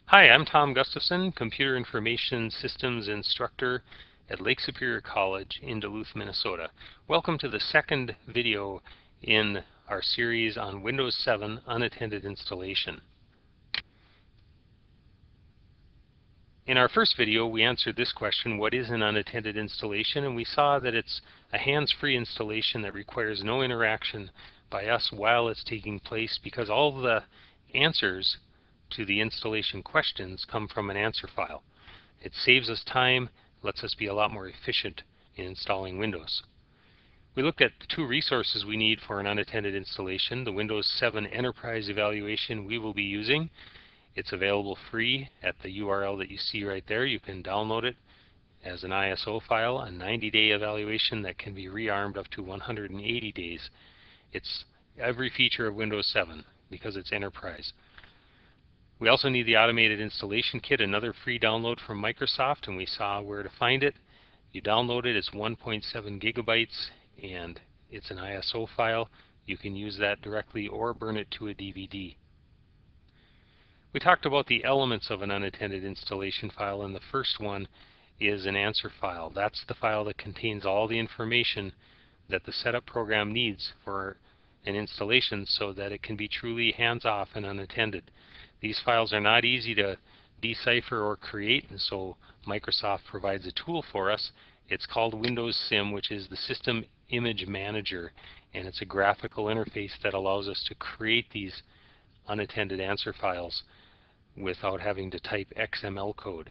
Hi, I'm Tom Gustafson, Computer Information Systems Instructor at Lake Superior College in Duluth, Minnesota. Welcome to the second video in our series on Windows 7 Unattended Installation. In our first video, we answered this question, what is an unattended installation? And we saw that it's a hands-free installation that requires no interaction by us while it's taking place, because all the answers to the installation questions come from an answer file. It saves us time, lets us be a lot more efficient in installing Windows. We looked at the two resources we need for an unattended installation, the Windows 7 Enterprise Evaluation we will be using. It's available free at the URL that you see right there. You can download it as an ISO file, a 90-day evaluation that can be rearmed up to 180 days. It's every feature of Windows 7 because it's enterprise. We also need the automated installation kit, another free download from Microsoft, and we saw where to find it. You download it, it's 1.7 gigabytes, and it's an ISO file. You can use that directly or burn it to a DVD. We talked about the elements of an unattended installation file, and the first one is an answer file. That's the file that contains all the information that the setup program needs for an installation so that it can be truly hands-off and unattended. These files are not easy to decipher or create, and so Microsoft provides a tool for us. It's called Windows Sim, which is the System Image Manager, and it's a graphical interface that allows us to create these unattended answer files without having to type XML code.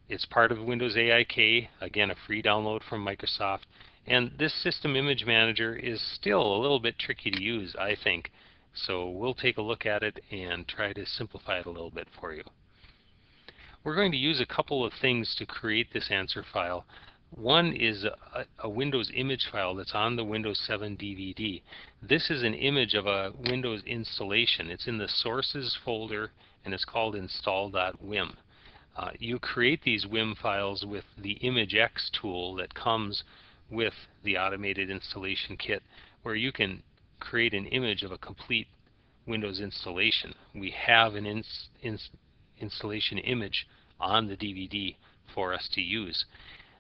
It's part of Windows AIK, again a free download from Microsoft, and this System Image Manager is still a little bit tricky to use, I think, so we'll take a look at it and try to simplify it a little bit for you. We're going to use a couple of things to create this answer file. One is a Windows image file that's on the Windows 7 DVD. This is an image of a Windows installation. It's in the Sources folder, and it's called install.wim. You create these WIM files with the ImageX tool that comes with the automated installation kit, where you can create an image of a complete Windows installation. We have an installation image on the DVD for us to use.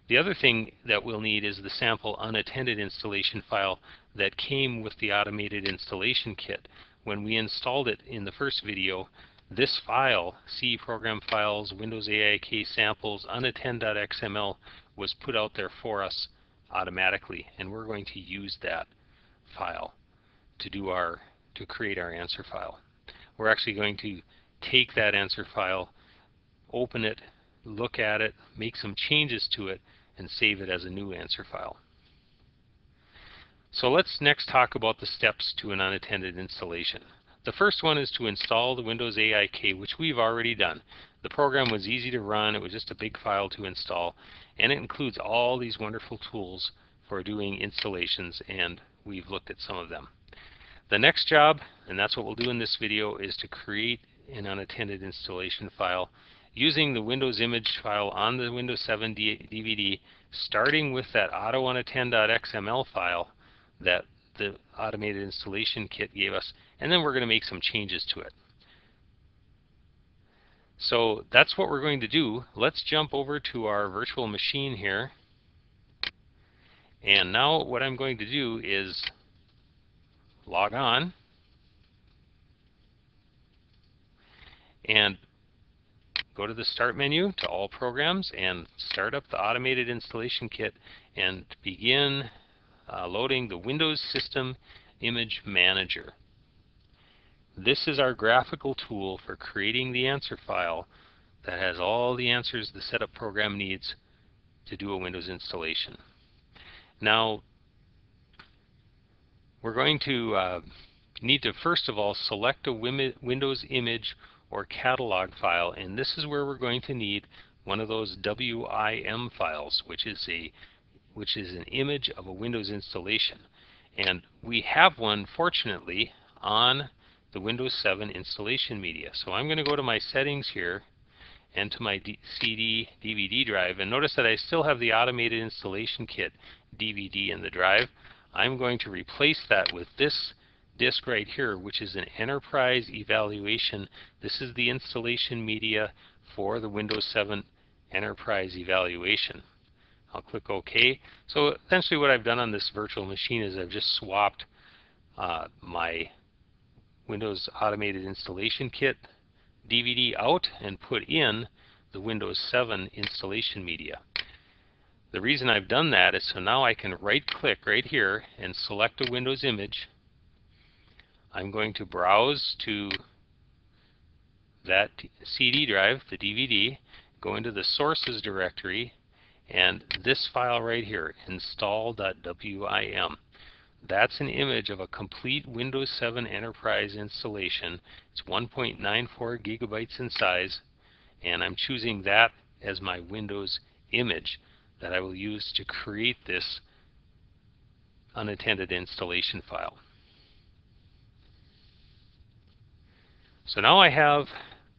The other thing that we'll need is the sample unattended installation file that came with the automated installation kit. When we installed it in the first video, this file, C Program Files, Windows AIK Samples, unattend.xml, was put out there for us automatically, and we're going to use that file to create our answer file. We're actually going to take that answer file, open it, look at it, make some changes to it, and save it as a new answer file. So let's next talk about the steps to an unattended installation. The first one is to install the Windows AIK, which we've already done. The program was easy to run, it was just a big file to install, and it includes all these wonderful tools for doing installations, and we've looked at some of them. The next job, and that's what we'll do in this video, is to create an unattended installation file using the Windows image file on the Windows 7 DVD, starting with that auto-unattend.xml file that the automated installation kit gave us, and then we're going to make some changes to it. So that's what we're going to do. Let's jump over to our virtual machine here, and now what I'm going to do is log on and go to the Start menu to All Programs and start up the Automated Installation Kit and begin loading the Windows System Image Manager. This is our graphical tool for creating the answer file that has all the answers the setup program needs to do a Windows installation. Now, we're going to need to first of all select a Windows image or catalog file, and this is where we're going to need one of those WIM files, which is an image of a Windows installation. And we have one, fortunately, on the Windows 7 installation media. So I'm going to go to my settings here and to my CD DVD drive, and notice that I still have the automated installation kit DVD in the drive. I'm going to replace that with this disk right here, which is an enterprise evaluation. This is the installation media for the Windows 7 enterprise evaluation. I'll click OK. So essentially what I've done on this virtual machine is I've just swapped my Windows Automated Installation Kit DVD out and put in the Windows 7 installation media. The reason I've done that is so now I can right-click right here and select a Windows image. I'm going to browse to that CD drive, the DVD, go into the sources directory, and this file right here, install.wim. That's an image of a complete Windows 7 Enterprise installation. It's 1.94 gigabytes in size, and I'm choosing that as my Windows image that I will use to create this unattended installation file. So now I have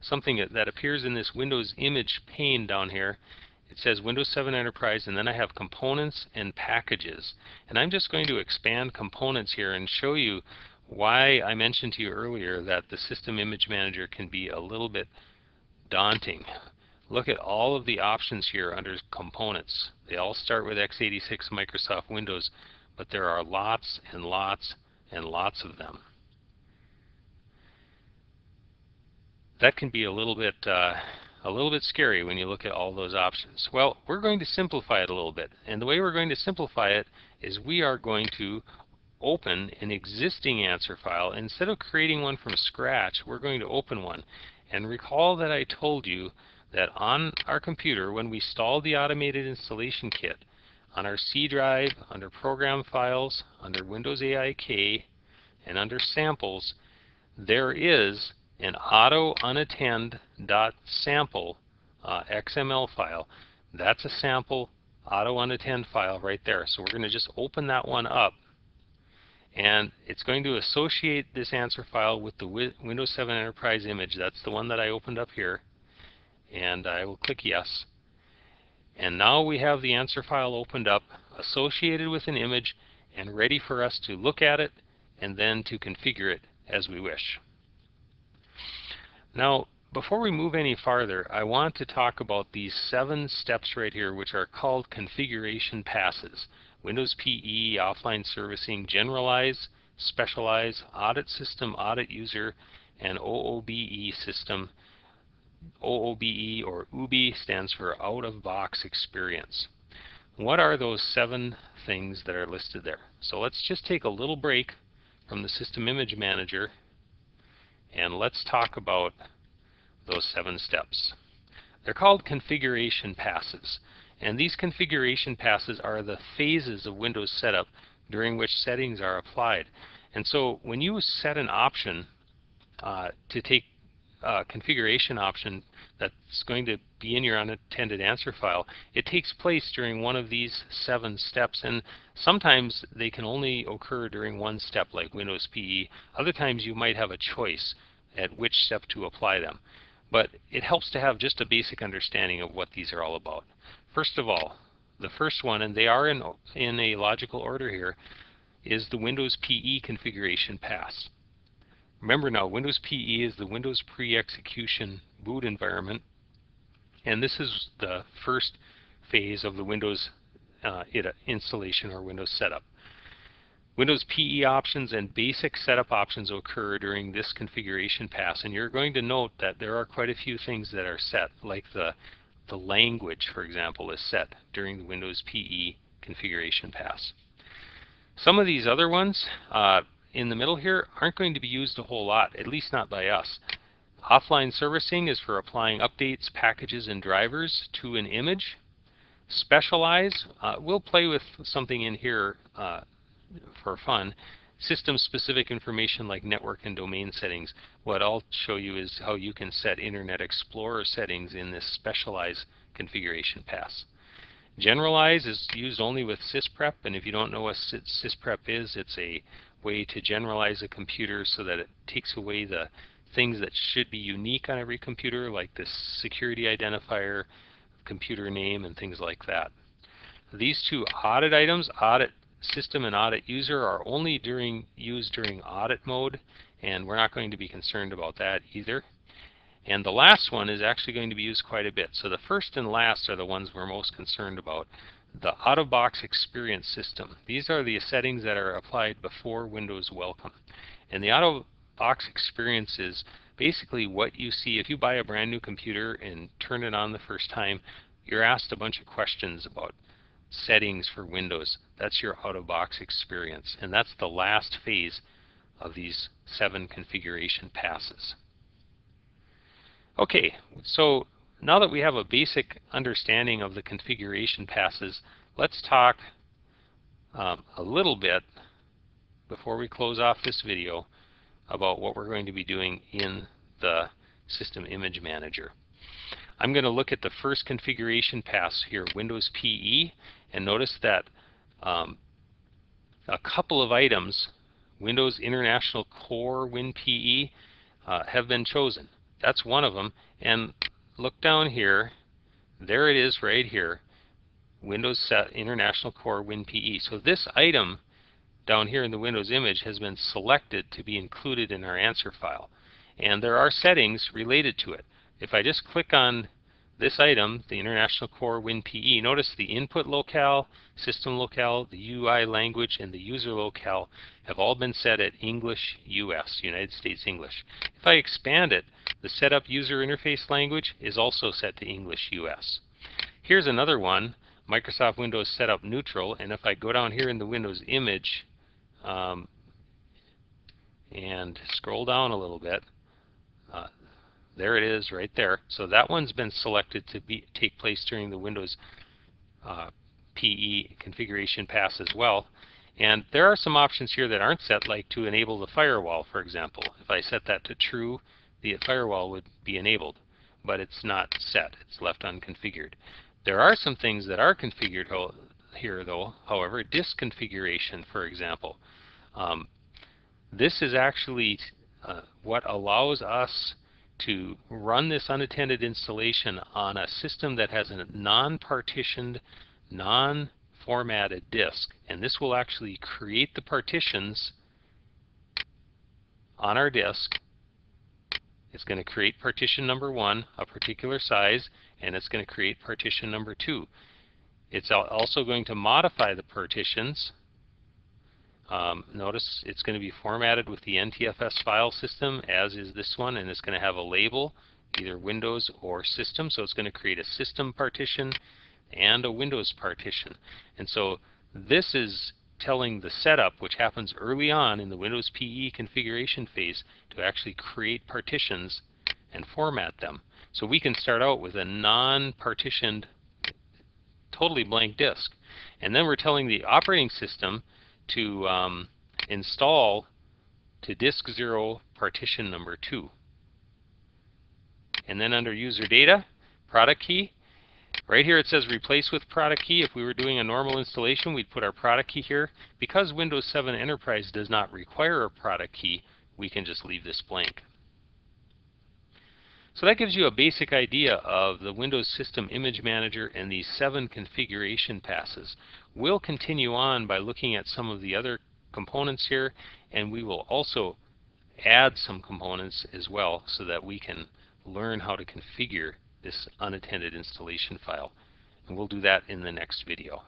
something that appears in this Windows image pane down here. It says Windows 7 Enterprise, and then I have components and packages. And I'm just going to expand components here and show you why I mentioned to you earlier that the System Image Manager can be a little bit daunting. Look at all of the options here under components. They all start with x86 Microsoft Windows, but there are lots and lots and lots of them. That can be a little bit scary when you look at all those options. Well, we're going to simplify it a little bit, and the way we're going to simplify it is we are going to open an existing answer file. Instead of creating one from scratch, we're going to open one. And recall that I told you that on our computer, when we installed the Automated Installation Kit, on our C drive, under Program Files, under Windows AIK, and under Samples, there is an auto-unattend.sample XML file. That's a sample auto-unattend file right there. So we're going to just open that one up, and it's going to associate this answer file with the Windows 7 Enterprise image. That's the one that I opened up here, and I will click yes. And now we have the answer file opened up, associated with an image, and ready for us to look at it and then to configure it as we wish. Now, before we move any farther, I want to talk about these 7 steps right here, which are called configuration passes. Windows PE, offline servicing, generalize, specialize, audit system, audit user, and OOBE system. OOBE, or UBI, stands for out-of-box experience. What are those 7 things that are listed there? So let's just take a little break from the System Image Manager, and let's talk about those 7 steps. They're called configuration passes, and these configuration passes are the phases of Windows setup during which settings are applied. And so when you set an option to take a configuration option that's going to be in your unattended answer file, it takes place during one of these 7 steps, and sometimes they can only occur during one step, like Windows PE. Other times you might have a choice at which step to apply them. But it helps to have just a basic understanding of what these are all about. First of all, the first one, and they are in a logical order here, is the Windows PE configuration pass. Remember now, Windows PE is the Windows pre-execution boot environment, and this is the first phase of the Windows installation or Windows setup. Windows PE options and basic setup options occur during this configuration pass, and you're going to note that there are quite a few things that are set, like the language, for example, is set during the Windows PE configuration pass. Some of these other ones in the middle here aren't going to be used a whole lot, at least not by us. Offline servicing is for applying updates, packages, and drivers to an image. Specialize, we'll play with something in here for fun. System-specific information like network and domain settings. What I'll show you is how you can set Internet Explorer settings in this Specialize configuration pass. Generalize is used only with sysprep, and if you don't know what sysprep is, it's a way to generalize a computer so that it takes away the things that should be unique on every computer, like this security identifier, computer name, and things like that. These 2 audit items, audit system and audit user are only used during audit mode, and we're not going to be concerned about that either. And the last one is actually going to be used quite a bit. So the first and last are the ones we're most concerned about. The out-of-box experience system. These are the settings that are applied before Windows Welcome. And the out-of-box experience is basically what you see if you buy a brand new computer and turn it on the first time. You're asked a bunch of questions about settings for Windows. That's your out-of-box experience. And that's the last phase of these 7 configuration passes. Okay, so now that we have a basic understanding of the configuration passes, let's talk a little bit, before we close off this video, about what we're going to be doing in the System Image Manager. I'm going to look at the first configuration pass here, Windows PE, and notice that a couple of items, Windows International Core WinPE, have been chosen. That's one of them. And look down here, there it is right here, Windows Set International Core WinPE. So this item down here in the Windows image has been selected to be included in our answer file. And there are settings related to it. If I just click on this item, the International Core WinPE, notice the input locale, system locale, the UI language, and the user locale have all been set at English US, United States English. If I expand it, the setup user interface language is also set to English US. Here's another one, Microsoft Windows Setup Neutral, and if I go down here in the Windows image and scroll down a little bit, there it is right there. So that one's been selected to take place during the Windows PE configuration pass as well. And there are some options here that aren't set, like to enable the firewall, for example. If I set that to true, the firewall would be enabled, but it's not set. It's left unconfigured. There are some things that are configured here, though. However, disk configuration, for example. This is actually what allows us to run this unattended installation on a system that has a non-partitioned, non-formatted disk. And this will actually create the partitions on our disk. It's going to create partition number 1, a particular size, and it's going to create partition number 2. It's also going to modify the partitions. Notice it's going to be formatted with the NTFS file system, as is this one, and it's going to have a label, either Windows or System. So it's going to create a System partition and a Windows partition. And so this is telling the setup, which happens early on in the Windows PE configuration phase, to actually create partitions and format them. So we can start out with a non-partitioned, totally blank disk. And then we're telling the operating system to install to disk 0 partition number 2. And then under user data, product key, right here it says replace with product key. If we were doing a normal installation, we'd put our product key here. Because Windows 7 Enterprise does not require a product key, we can just leave this blank. So that gives you a basic idea of the Windows System Image Manager and these 7 configuration passes. We'll continue on by looking at some of the other components here, and we will also add some components as well so that we can learn how to configure this unattended installation file. And we'll do that in the next video.